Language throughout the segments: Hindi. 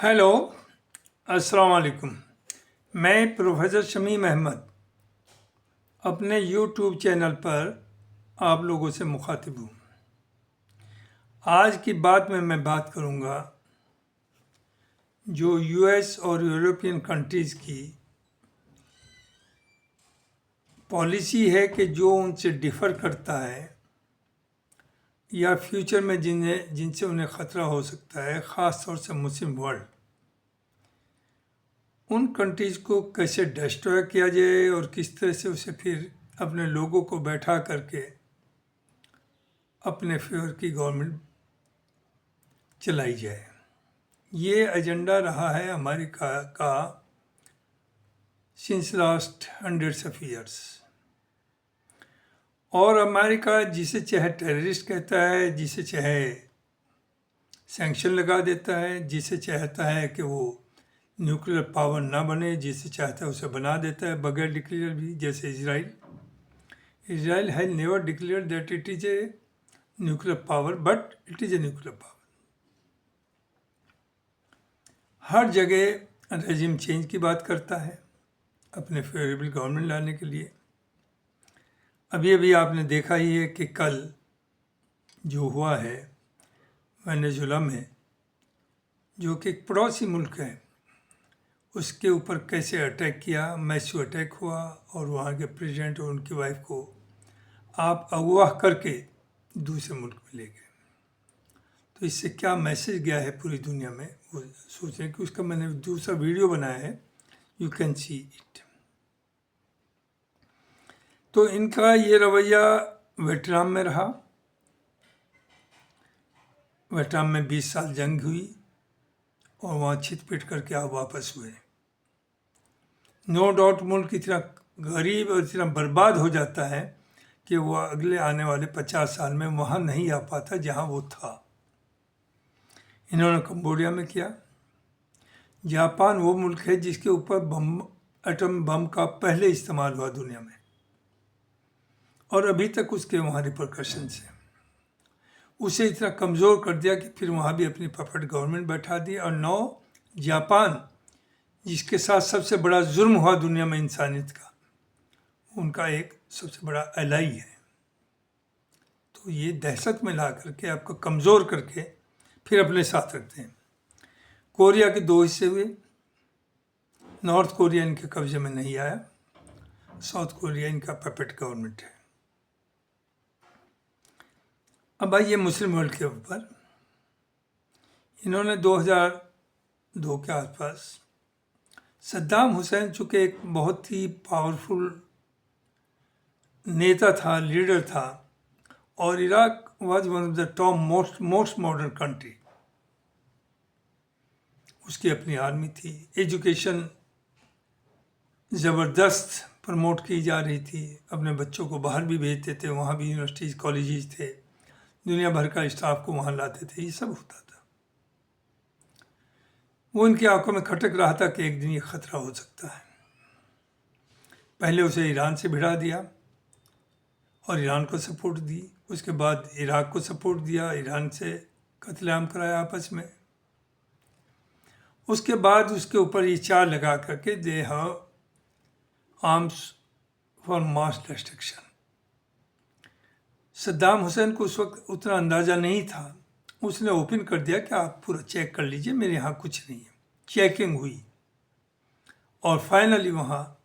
हेलो, अस्सलाम वालेकुम। मैं प्रोफेसर शमीम अहमद अपने यूट्यूब चैनल पर आप लोगों से मुखातिब हूँ। आज की बात में मैं बात करूँगा जो यूएस और यूरोपियन कंट्रीज़ की पॉलिसी है कि जो उनसे डिफ़र करता है या फ्यूचर में जिनसे उन्हें ख़तरा हो सकता है, ख़ास तौर से मुस्लिम वर्ल्ड, उन कंट्रीज़ को कैसे डिस्ट्रॉय किया जाए और किस तरह से उसे फिर अपने लोगों को बैठा करके अपने फेवर की गवर्नमेंट चलाई जाए। ये एजेंडा रहा है अमेरिका का since last hundreds of years. और अमेरिका जिसे चाहे टेररिस्ट कहता है, जिसे चाहे सैंक्शन लगा देता है, जिसे चाहता है कि वो न्यूक्लियर पावर ना बने, जिसे चाहता है उसे बना देता है बगैर डिक्लेयर भी, जैसे Israel has never declare that it is a nuclear power but it is a nuclear power. हर जगह रेजिम चेंज की बात करता है अपने फेवरेबल गवर्नमेंट लाने के लिए। अभी अभी आपने देखा ही है कि कल जो हुआ है वेनेजुएला में, जो कि एक पड़ोसी मुल्क है, उसके ऊपर कैसे अटैक किया, मैसिव अटैक हुआ और वहाँ के प्रेसिडेंट और उनकी वाइफ को आप अगवा करके दूसरे मुल्क में ले गए। तो इससे क्या मैसेज गया है पूरी दुनिया में, वो सोचें कि उसका मैंने दूसरा वीडियो बनाया है, यू कैन सी इट। तो इनका ये रवैया वियतनाम में रहा। वियतनाम में 20 साल जंग हुई और वहाँ छित-पिट करके आप वापस हुए। नो डाउट मुल्क इतना गरीब और इतना बर्बाद हो जाता है कि वो अगले आने वाले 50 साल में वहाँ नहीं आ पाता जहाँ वो था। इन्होंने कंबोडिया में किया। जापान वो मुल्क है जिसके ऊपर एटम बम का पहले इस्तेमाल हुआ दुनिया में, और अभी तक उसके वहाँ रिपरकशंस हैं। उसे इतना कमज़ोर कर दिया कि फिर वहाँ भी अपनी पपेट गवर्नमेंट बैठा दी। और नौ जापान, जिसके साथ सबसे बड़ा जुर्म हुआ दुनिया में इंसानियत का, उनका एक सबसे बड़ा एलाई है। तो ये दहशत में ला करके आपको कमज़ोर करके फिर अपने साथ रखते हैं। कोरिया के 2 हिस्से हुए। नॉर्थ कोरिया इनके कब्जे में नहीं आया, साउथ कोरिया इनका पपेट गवर्नमेंट है। अब आइए मुस्लिम वर्ल्ड के ऊपर। इन्होंने 2002 के आसपास सद्दाम हुसैन, चूँकि एक बहुत ही पावरफुल नेता था, लीडर था, और Iraq was one of the top most modern country. उसकी अपनी आर्मी थी, एजुकेशन ज़बरदस्त प्रमोट की जा रही थी, अपने बच्चों को बाहर भी भेजते थे, वहाँ भी यूनिवर्सिटीज़ कॉलेजेस थे, दुनिया भर का स्टाफ को वहाँ लाते थे, ये सब होता था। वो इनकी आंखों में खटक रहा था कि एक दिन ये ख़तरा हो सकता है। पहले उसे ईरान से भिड़ा दिया और ईरान को सपोर्ट दी, उसके बाद इराक को सपोर्ट दिया, ईरान से कत्लेआम कराया आपस में। उसके बाद उसके ऊपर ये चार लगा करके they have arms for mass destruction. Saddam Hussain को उस वक्त उतना अंदाज़ा नहीं था, उसने ओपन कर दिया कि आप पूरा चेक कर लीजिए, मेरे यहाँ कुछ नहीं है। चेकिंग हुई और फाइनली वहाँ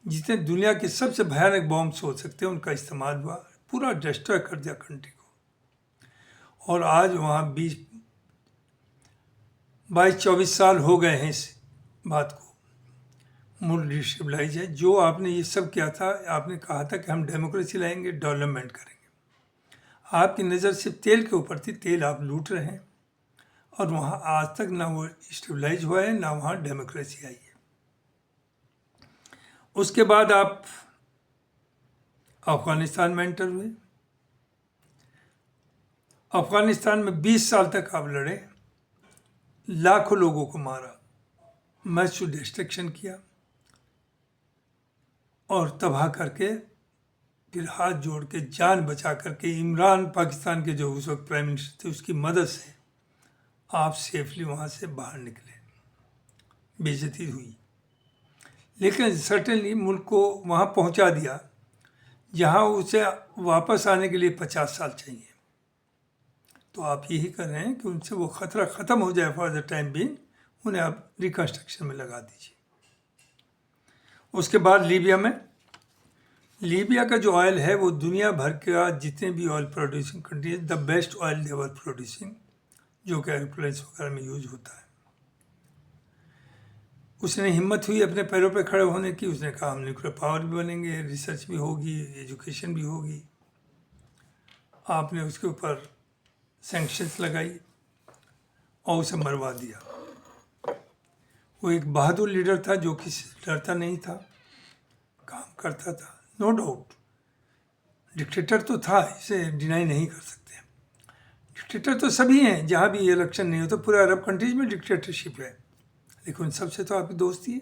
जितने दुनिया के सबसे भयानक बॉम्ब्स हो सकते हैं उनका इस्तेमाल हुआ, पूरा डिस्ट्रॉय कर दिया कंट्री को। और आज वहाँ 22-24 साल हो गए हैं इस बात को, मुल्क डिस्टेबलाइज है। जो आपने ये सब किया था, आपने कहा था कि हम डेमोक्रेसी लाएंगे, डेवलपमेंट करेंगे। आपकी नज़र सिर्फ तेल के ऊपर थी, तेल आप लूट रहे हैं, और वहाँ आज तक ना वो स्टेबलाइज हुआ है, ना वहाँ डेमोक्रेसी आई है। उसके बाद आप अफ़गानिस्तान में एंटर हुए। अफ़गानिस्तान में 20 साल तक आप लड़े, लाखों लोगों को मारा, मैसिव डिस्ट्रक्शन किया और तबाह करके फिर हाथ जोड़ के जान बचा करके इमरान पाकिस्तान के जो उस वक्त प्राइम मिनिस्टर थे उसकी मदद से आप सेफली वहाँ से बाहर निकले। बेइज्जती हुई, लेकिन सर्टेनली मुल्क को वहाँ पहुँचा दिया जहाँ उसे वापस आने के लिए 50 साल चाहिए। तो आप यही कर रहे हैं कि उनसे वो खतरा ख़त्म हो जाए फॉर द टाइम बीइंग, उन्हें आप रिकन्स्ट्रक्शन में लगा दीजिए। उसके बाद लीबिया का जो ऑयल है वो दुनिया भर का जितने भी oil producing countries, the best oil they're producing, जो कि एयरप्लेन्स वगैरह में यूज होता है। उसने हिम्मत हुई अपने पैरों पे खड़े होने की, उसने कहा हम न्यूक्लियर पावर भी बनेंगे, रिसर्च भी होगी, एजुकेशन भी होगी। आपने उसके ऊपर सैंक्शंस लगाई और उसे मरवा दिया। वो एक बहादुर लीडर था जो किसी से डरता नहीं था, काम करता था, नो डाउट। डिक्टेटर तो था, इसे डिनाई नहीं कर सकते। डिक्टेटर तो सभी हैं, जहाँ भी इलेक्शन नहीं होता, पूरे अरब कंट्रीज में डिक्टेटरशिप है, लेकिन उन सबसे तो आपकी दोस्ती है।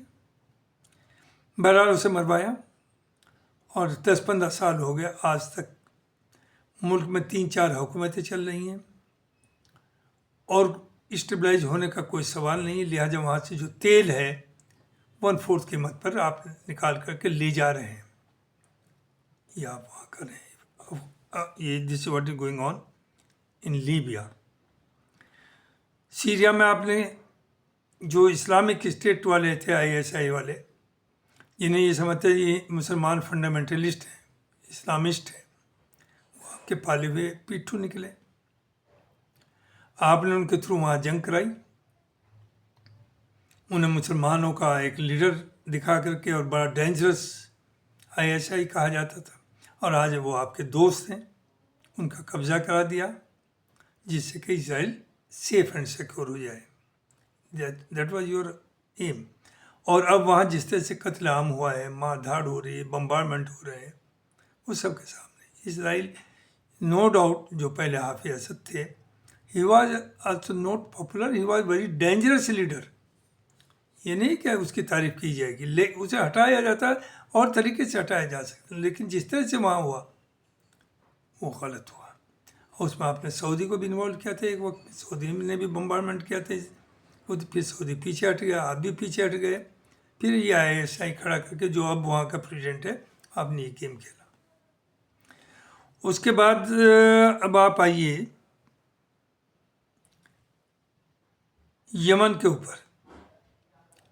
बहरहाल उसे मरवाया और 10-15 साल हो गए आज तक मुल्क में 3-4 हुकूमतें चल रही हैं और स्टेबलाइज होने का कोई सवाल नहीं। लिहाजा वहाँ से जो तेल है 1/4 कीमत पर आप निकाल करके ले जा रहे हैं, ये आप वहाँ कर रहे हैं। ये this what is going on in Libya. Syria में आपने जो इस्लामिक स्टेट वाले थे, ISI वाले, जिन्हें ये समझते ये मुसलमान फंडामेंटलिस्ट हैं, इस्लामिस्ट हैं, वो आपके पाले हुए पिट्ठू निकले। आपने उनके थ्रू वहाँ जंग कराई, उन्हें मुसलमानों का एक लीडर दिखा करके, और बड़ा डेंजरस ISI कहा जाता था, और आज वो आपके दोस्त हैं, उनका कब्जा करा दिया जिससे कि इजराइल सेफ एंड सिक्योर हो जाए। That was your aim. और अब वहाँ जिस तरह से कत्लेआम हुआ है, मार धाड़ हो रही है, बम्बारमेंट हो रहे हैं, वो सब के सामने इजराइल, नो डाउट, जो पहले हाफिज असद थे, he was also not popular, he was very dangerous leader. ये नहीं कि उसकी तारीफ की जाएगी, उसे हटाया जाता है और तरीके से हटाया जा सकता है, लेकिन जिस तरह से वहाँ हुआ वो गलत हुआ। और उसमें आपने सऊदी को भी इन्वॉल्व किया था, एक वक्त में सऊदी ने भी बम्बारमेंट किया था, फिर सऊदी पीछे हट गया, आप भी पीछे हट गए, फिर ये ISI खड़ा करके, जो अब वहाँ का प्रेसिडेंट है, आपने ये गेम खेला। उसके बाद अब आप आइए यमन के ऊपर।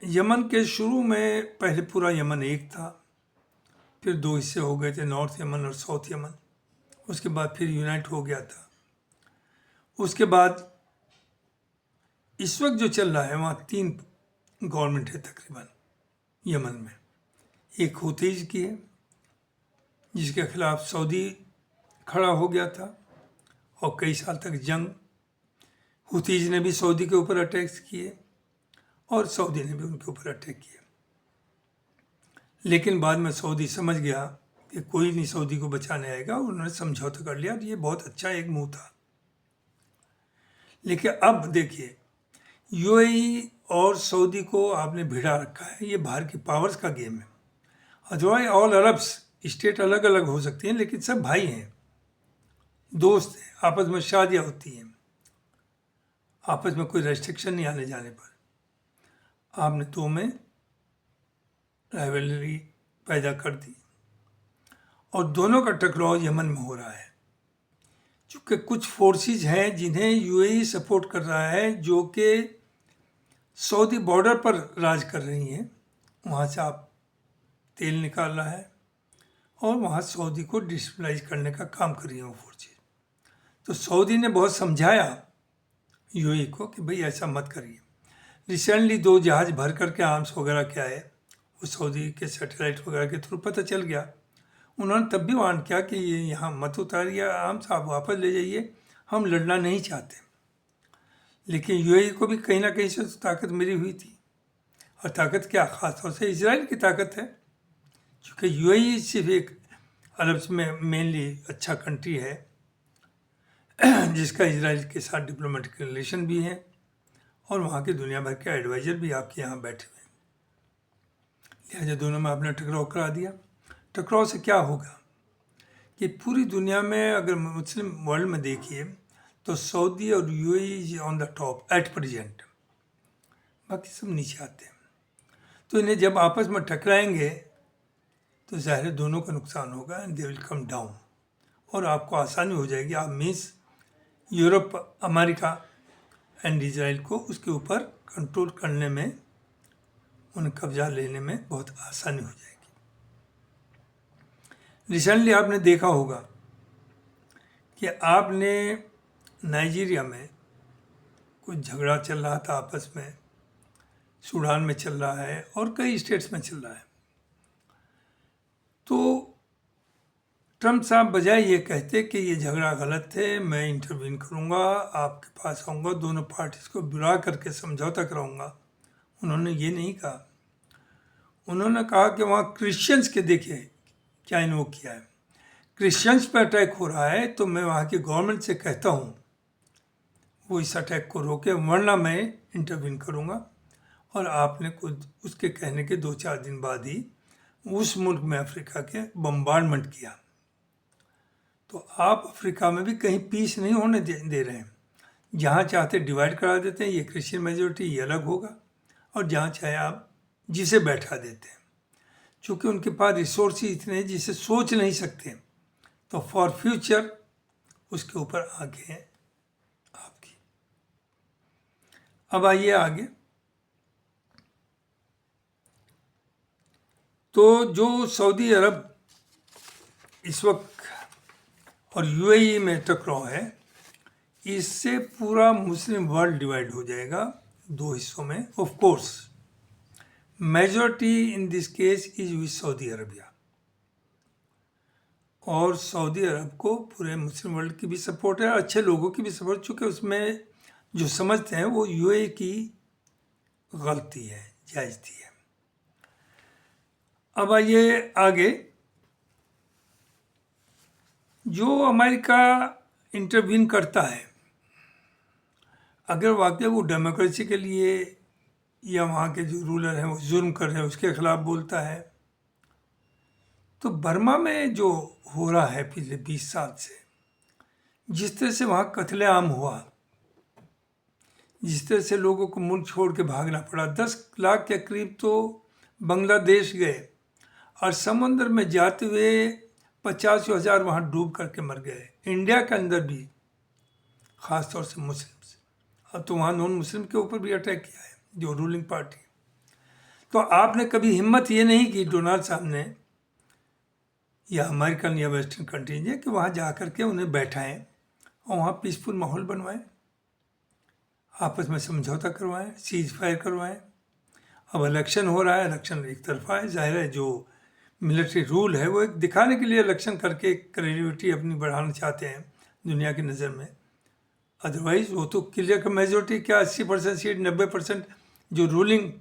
यमन के शुरू में पहले पूरा यमन एक था, फिर 2 हिस्से हो गए थे, नॉर्थ यमन और साउथ यमन। उसके बाद फिर यूनाइट हो गया था। उसके बाद इस वक्त जो चल रहा है, वहाँ 3 गवर्नमेंट है तकरीबन यमन में। एक हुतीज की है, जिसके खिलाफ सऊदी खड़ा हो गया था और कई साल तक जंग, हुतीज ने भी सऊदी के ऊपर अटैक्स किए और सऊदी ने भी उनके ऊपर अटैक किए। लेकिन बाद में सऊदी समझ गया कि कोई नहीं सऊदी को बचाने आएगा, उन्होंने समझौता कर लिया। ये बहुत अच्छा एक मूव था। लेकिन अब देखिए, UAE और सऊदी को आपने भिड़ा रखा है, ये बाहर की पावर्स का गेम है। अदरवाइज ऑल अरब्स स्टेट अलग अलग हो सकती हैं, लेकिन सब भाई हैं, दोस्त हैं, आपस में शादियाँ होती हैं, आपस में कोई रेस्ट्रिक्शन नहीं आने जाने पर। आपने दो में राइवलरी पैदा कर दी और दोनों का टकराव यमन में हो रहा है। चूँकि कुछ फोर्सेस हैं जिन्हें UAE सपोर्ट कर रहा है, जो कि सऊदी बॉर्डर पर राज कर रही हैं, वहाँ से आप तेल निकाल रहा है और वहाँ सऊदी को डिस्टेबलाइज करने का काम कर रही हैं वो फोर्सेस। तो सऊदी ने बहुत समझाया UAE को कि भाई ऐसा मत करिए। रिसेंटली 2 जहाज़ भर करके आर्म्स वगैरह के आए, वो सऊदी के सैटेलाइट वगैरह के थ्रू पता चल गया। उन्होंने तब भी वार्न किया कि ये यहाँ मत उतारिए आर्म्स, आप वापस ले जाइए, हम लड़ना नहीं चाहते। लेकिन UAE को भी कहीं ना कहीं से ताकत मिली हुई थी, और ताकत क्या, ख़ास तौर से इजराइल की ताकत है, क्योंकि UAE सिर्फ एक अरब में मेनली अच्छा कंट्री है जिसका इजराइल के साथ डिप्लोमेटिक रिलेशन भी हैं, और वहाँ के दुनिया भर के एडवाइज़र भी आपके यहाँ बैठे हुए हैं। लिहाजा दोनों में आपने टकराव करा दिया। टकराव से क्या होगा कि पूरी दुनिया में, अगर मुस्लिम वर्ल्ड में देखिए, तो सऊदी और UAE is on the top at present, बाकी सब नीचे आते हैं। तो इन्हें जब आपस में टकराएंगे तो ज़ाहिर है दोनों का नुकसान होगा and they will come down, और आपको आसानी हो जाएगी। आप means Europe, America and Israel को उसके ऊपर कंट्रोल करने में, उन्हें कब्जा लेने में बहुत आसानी हो जाएगी। रिसेंटली आपने देखा होगा कि आपने नाइजीरिया में कुछ झगड़ा चल रहा था आपस में, सूडान में चल रहा है और कई स्टेट्स में चल रहा है। तो ट्रम्प साहब बजाय ये कहते कि ये झगड़ा गलत है, मैं इंटरवीन करूँगा, आपके पास आऊँगा, दोनों पार्टीज़ को बुला करके समझौता कराऊँगा, उन्होंने ये नहीं कहा। उन्होंने कहा कि वहाँ क्रिश्चियंस के देखिए क्या इन्वोक किया है, क्रिश्चियंस पर अटैक हो रहा है तो मैं वहाँ की गवर्नमेंट से कहता हूँ वो इस अटैक को रोके, वरना मैं इंटरवीन करूँगा। और आपने कुछ उसके कहने के 2-4 दिन बाद ही उस मुल्क में अफ्रीका के बम्बार्डमेंट किया। तो आप अफ्रीका में भी कहीं पीस नहीं होने दे रहे हैं। जहाँ चाहते डिवाइड करा देते हैं, ये क्रिश्चियन मेजोरिटी ये अलग होगा, और जहाँ चाहे आप जिसे बैठा देते हैं। चूँकि उनके पास रिसोर्सेज इतने हैं जिसे सोच नहीं सकते, तो फॉर फ्यूचर उसके ऊपर आगे है आपकी। अब आइए आगे। तो जो सऊदी अरब इस वक्त और यूएई में टकराव है, इससे पूरा मुस्लिम वर्ल्ड डिवाइड हो जाएगा 2 हिस्सों में। Of course majority in this case is with Saudi Arabia, और सऊदी अरब को पूरे मुस्लिम वर्ल्ड की भी सपोर्ट है, अच्छे लोगों की भी सपोर्ट, चूँकि उसमें जो समझते हैं वो यूएई की गलती है, जायज़ती है। अब आइए आगे। जो अमेरिका इंटरवीन करता है, अगर वाकई वो डेमोक्रेसी के लिए या वहाँ के जो रूलर हैं वो जुर्म कर रहे हैं उसके खिलाफ बोलता है, तो बर्मा में जो हो रहा है पिछले 20 साल से, जिस तरह से वहाँ कत्लेआम हुआ, जिस तरह से लोगों को मुल्क छोड़ के भागना पड़ा, 10 लाख के करीब तो बांग्लादेश गए, और समंदर में जाते हुए 50,000 वहाँ डूब करके मर गए। इंडिया के अंदर भी ख़ास तौर से मुस्लिम्स, अब तो वहाँ नॉन मुस्लिम के ऊपर भी अटैक किया है जो रूलिंग पार्टी। तो आपने कभी हिम्मत ये नहीं की डोनाल्ड साहब ने या अमेरिकन या वेस्टर्न कंट्रीज ने कि वहाँ जा कर के उन्हें बैठाएं और वहाँ पीसफुल माहौल बनवाएं, आपस में समझौता करवाएं, सीज फायर करवाएं। अब इलेक्शन हो रहा है, इलेक्शन एक तरफा है, जाहिर है जो मिलिट्री रूल है वो एक दिखाने के लिए इलेक्शन करके क्रेडिबिलिटी अपनी बढ़ाना चाहते हैं दुनिया की नज़र में। अदरवाइज़ वो तो क्लियर का मेजोरिटी क्या 80% सीट, 90% जो रूलिंग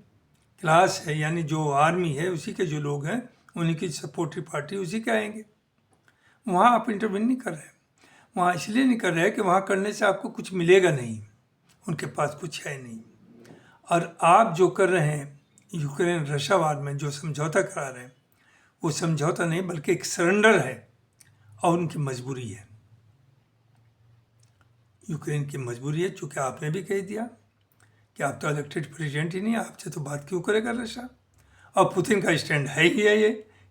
क्लास है यानी जो आर्मी है उसी के जो लोग हैं उन्हीं की सपोर्टिव पार्टी उसी के आएंगे। वहाँ आप इंटरवीन नहीं कर रहे, वहाँ इसलिए नहीं कर रहे कि वहाँ करने से आपको कुछ मिलेगा नहीं, उनके पास कुछ है नहीं। और आप जो कर रहे हैं यूक्रेन रशिया वार में जो समझौता करा रहे हैं, वो समझौता नहीं बल्कि एक सरेंडर है और उनकी मजबूरी है, यूक्रेन की मजबूरी है। चूँकि आपने भी कह दिया कि आप तो इलेक्टेड प्रेसिडेंट ही नहीं, आपसे तो बात क्यों करेगा रशिया। और पुतिन का स्टैंड है ही है ये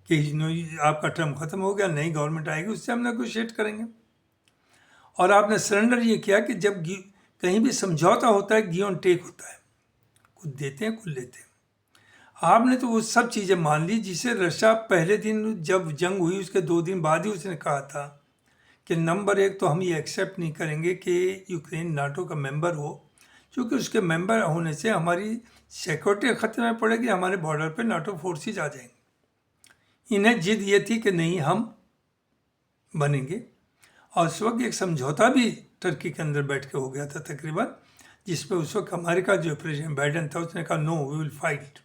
कि आपका टर्म खत्म हो गया, नई गवर्नमेंट आएगी, उससे हम नेगोशिएट करेंगे। और आपने सरेंडर ये किया कि जब कहीं भी समझौता होता है गिव एंड टेक होता है, कुछ देते हैं कुछ लेते हैं। आपने तो वो सब चीज़ें मान ली जिसे रशिया पहले दिन जब जंग हुई उसके 2 दिन बाद ही उसने कहा था कि नंबर 1 तो हम ये एक्सेप्ट नहीं करेंगे कि यूक्रेन नाटो का मेंबर हो, क्योंकि उसके मेंबर होने से हमारी सिक्योरिटी खतरे में पड़ेगी, हमारे बॉर्डर पे नाटो फोर्सेज आ जाएंगे। इन्हें जिद ये थी कि नहीं हम बनेंगे, और उस वक्त एक समझौता भी टर्की के अंदर बैठ के हो गया था तकरीबन, जिस पर उस वक्त अमेरिका जो प्रेसिडेंट बाइडेन था उसने कहा नो वी विल फाइट,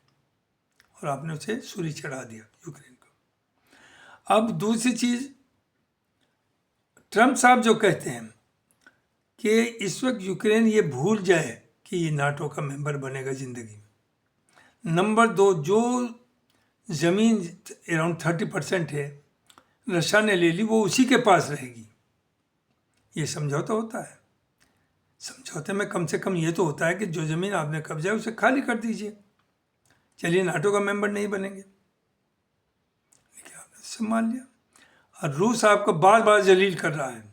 और आपने उसे सूली चढ़ा दिया यूक्रेन को। अब दूसरी चीज़, ट्रम्प साहब जो कहते हैं कि इस वक्त यूक्रेन ये भूल जाए कि ये नाटो का मेंबर बनेगा ज़िंदगी में। नंबर 2, जो ज़मीन अराउंड 30% है रशिया ने ले ली, वो उसी के पास रहेगी। ये समझौता होता है। समझौते में कम से कम ये तो होता है कि जो ज़मीन आपने कब्जा है उसे खाली कर दीजिए, चलिए नाटो का मेंबर नहीं बनेंगे, लेकिन आपने संभाल लिया। और रूस आपको बार बार जलील कर रहा है।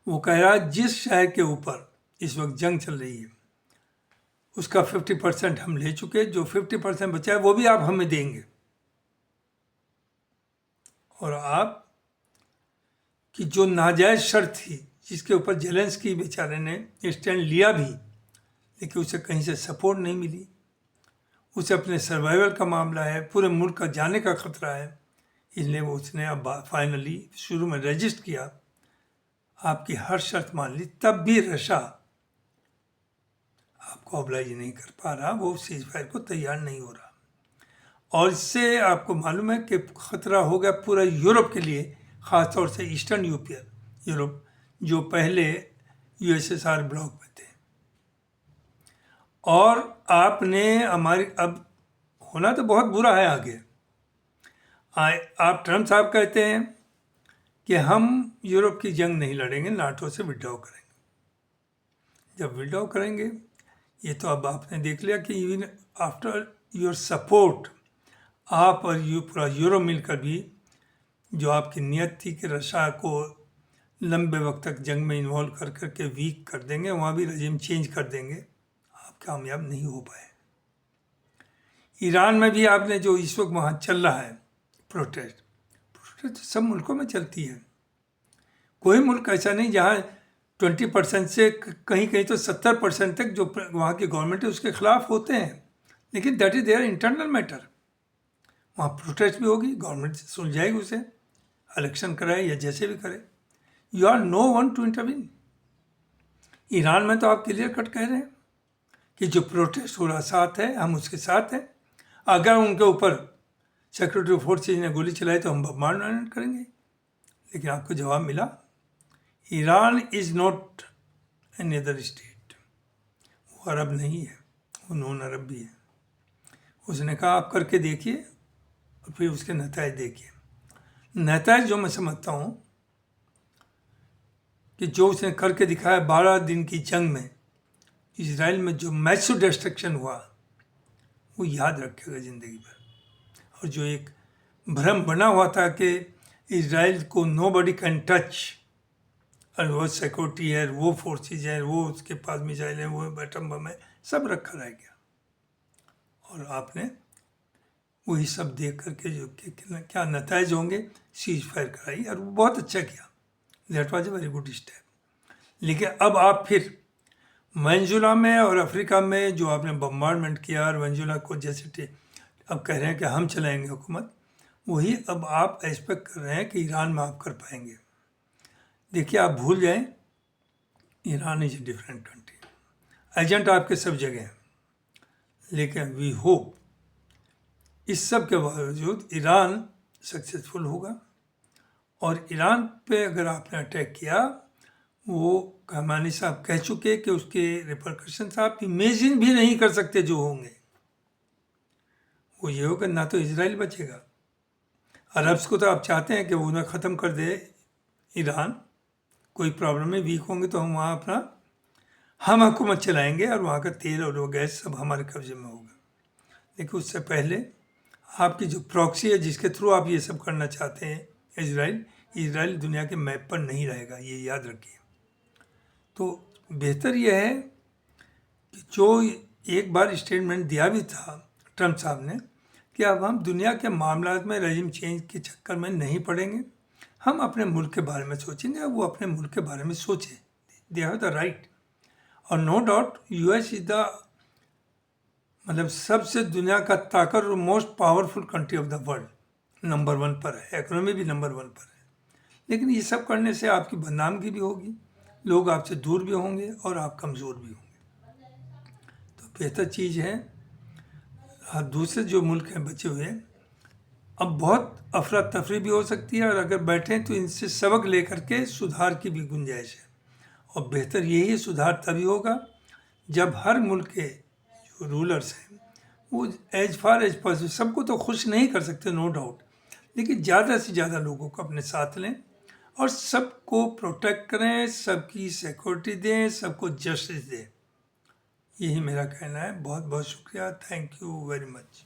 वो कह रहा है जिस शहर के ऊपर इस वक्त जंग चल रही है उसका 50% हम ले चुके, जो 50% बचा है वो भी आप हमें देंगे। और आप कि जो नाजायज़ शर्त थी जिसके ऊपर जेलेंस्की बेचारे ने स्टैंड लिया भी, लेकिन उसे कहीं से सपोर्ट नहीं मिली, उसे अपने सर्वाइवल का मामला है, पूरे मुल्क का जाने का खतरा है, इसलिए वो उसने अब फाइनली शुरू में रजिस्ट किया, आपकी हर शर्त मान ली, तब भी रशिया आपको ऑब्लाइज नहीं कर पा रहा, वो सीज फायर को तैयार नहीं हो रहा। और इससे आपको मालूम है कि खतरा हो गया पूरा यूरोप के लिए, ख़ासतौर से ईस्टर्न यूरोप जो पहले यूएसएसआर ब्लॉक में थे। और आपने हमारी अब होना तो बहुत बुरा है आगे। आप ट्रम्प साहब कहते हैं कि हम यूरोप की जंग नहीं लड़ेंगे, नाटो से विड्रॉ करेंगे। जब विड्रॉ करेंगे, ये तो अब आपने देख लिया कि इवन आफ्टर योर सपोर्ट आप और पूरा यूरोप मिलकर भी जो आपकी नियत थी कि रशिया को लंबे वक्त तक जंग में इन्वॉल्व कर करके वीक कर देंगे, वहाँ भी रजीम चेंज कर देंगे, आप कामयाब नहीं हो पाए। ईरान में भी आपने जो इस वक्त वहाँ चल रहा है प्रोटेस्ट तो सब मुल्कों में चलती है। कोई मुल्क ऐसा नहीं जहाँ 20% से कहीं कहीं तो 70% तक जो वहाँ की गवर्नमेंट है उसके खिलाफ होते हैं, लेकिन that is their internal matter. वहाँ प्रोटेस्ट भी होगी, गवर्नमेंट सुलझाएगी उसे, इलेक्शन कराए या जैसे भी करे, you are no one to intervene. Iran में तो आप क्लियर कट कह रहे हैं कि जो प्रोटेस्ट हो रहा साथ है, हम उसके साथ हैं। अगर उनके ऊपर सिक्योरिटी फोर्सेज ने गोली चलाई तो हम बमबार्डमेंट करेंगे। लेकिन आपको जवाब मिला, Iran is not any other state, वो अरब नहीं है, वो नॉन अरब भी है। उसने कहा आप करके देखिए और फिर उसके नतीजे देखिए। नतीजे जो मैं समझता हूँ कि जो उसने करके दिखाया 12 दिन की जंग में इजराइल में जो मैसिव डिस्ट्रक्शन हुआ वो याद रखेगा ज़िंदगी भर। और जो एक भ्रम बना हुआ था कि इजराइल को नोबडी कैन टच, और वो सिक्योरिटी है, वो फोर्सेज है, वो उसके पास मिसाइल है, वो एटम बम है, सब रखा रह गया। और आपने वही सब देख करके जो क्या नतीजे होंगे, सीज फायर कराई और वो बहुत अच्छा किया, that was a very good step. लेकिन अब आप फिर वेनेजुला में और अफ्रीका में जो आपने बम्बार्डमेंट किया और वेनेजुला को जैसे अब कह रहे हैं कि हम चलाएंगे हुकूमत, वही अब आप एक्सपेक्ट कर रहे हैं कि ईरान में आप कर पाएंगे। देखिए आप भूल जाएं, Iran is a different country, agent आपके सब जगह हैं, लेकिन वी होप इस सब के बावजूद ईरान सक्सेसफुल होगा। और ईरान पे अगर आपने अटैक किया, वो कहमानी साहब कह चुके कि उसके रिपरकशंस आप इमेजिन भी नहीं कर सकते जो होंगे। वो ये होगा, ना तो इजराइल बचेगा, अरब्स को तो आप चाहते हैं कि वो उन्हें ख़त्म कर दे ईरान, कोई प्रॉब्लम में वीक होंगे तो हम वहाँ अपना हम हुकूमत चलाएंगे और वहाँ का तेल और वो गैस सब हमारे कब्जे में होगा। लेकिन उससे पहले आपकी जो प्रॉक्सी है जिसके थ्रू आप ये सब करना चाहते हैं, इजराइल दुनिया के मैप पर नहीं रहेगा, ये याद रखिए। तो बेहतर यह है कि जो एक बार स्टेटमेंट दिया भी था ट्रम्प साहब ने कि अब हम दुनिया के मामलात में रजीम चेंज के चक्कर में नहीं पड़ेंगे, हम अपने मुल्क के बारे में सोचेंगे। वो अपने मुल्क के बारे में सोचें, दे हैव द राइट। और no doubt US is the मतलब सबसे दुनिया का ताकत और most powerful country of the world, number 1 पर है, इकोनॉमी भी नंबर 1 पर है। लेकिन ये सब करने से आपकी बदनामगी भी होगी, लोग आपसे दूर भी होंगे और आप कमज़ोर भी होंगे। तो बेहतर चीज़ है, दूसरे जो मुल्क हैं बचे हुए, अब बहुत अफरा तफरी भी हो सकती है, और अगर बैठें तो इनसे सबक लेकर के सुधार की भी गुंजाइश है। और बेहतर यही सुधार तभी होगा जब हर मुल्क के जो रूलर्स हैं वो एज फार एज पॉसिबल, सबको तो खुश नहीं कर सकते नो डाउट, लेकिन ज़्यादा से ज़्यादा लोगों को अपने साथ लें और सबको प्रोटेक्ट करें, सबकी सिक्योरिटी दें, सबको जस्टिस दें। यही मेरा कहना है। बहुत बहुत शुक्रिया। Thank you very much.